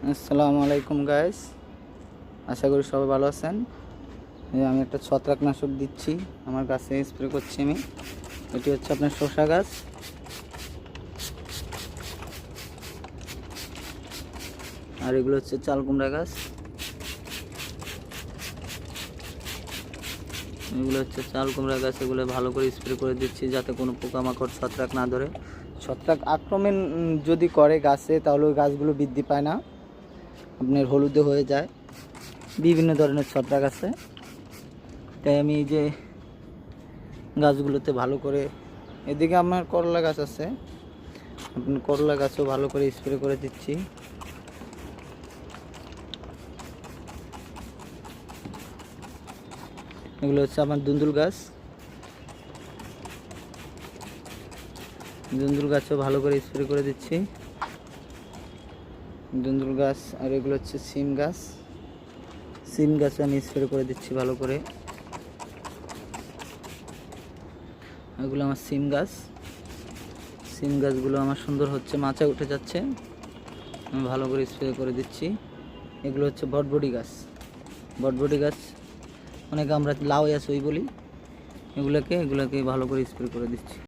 আসসালামু আলাইকুম গাইস, আশা করি সবাই ভালো আছেন। আমি একটা ছত্রাকনাশক দিচ্ছি, আমার গাছে স্প্রে করছি আমি। এটি হচ্ছে আপনার শসা গাছ। আর এগুলো হচ্ছে চাল কুমড়া গাছ। এগুলো হচ্ছে চাল কুমড়া গাছ। এগুলো ভালো করে স্প্রে করে দিচ্ছি যাতে কোনো পোকামাকড় ছত্রাক না ধরে। ছত্রাক আক্রমণ যদি করে গাছে, তাহলে ওই গাছগুলো বৃদ্ধি পায় না, আপনার হলুদে হয়ে যায়। বিভিন্ন ধরনের ছত্রাক আছে, তাই আমি এই যে গাছগুলোতে ভালো করে, এদিকে আমার করলা গাছ আছে, আপনার করলা গাছও ভালো করে স্প্রে করে দিচ্ছি। এগুলো হচ্ছে আমার দুন্দুল গাছ। দুন্দুল গাছও ভালো করে স্প্রে করে দিচ্ছি, দুন্দুল গাছ। আর এগুলো হচ্ছে সিম গাছ। সিম গাছও আমি স্প্রে করে দিচ্ছি ভালো করে। এগুলো আমার সিম গাছ। সিম গাছগুলো আমার সুন্দর হচ্ছে, মাচা উঠে যাচ্ছে, আমি ভালো করে স্প্রে করে দিচ্ছি। এগুলো হচ্ছে বটবটি গাছ। বটবটি গাছ অনেকে আমরা লাউ গাছ ওই বলি, এগুলোকে ভালো করে স্প্রে করে দিচ্ছি।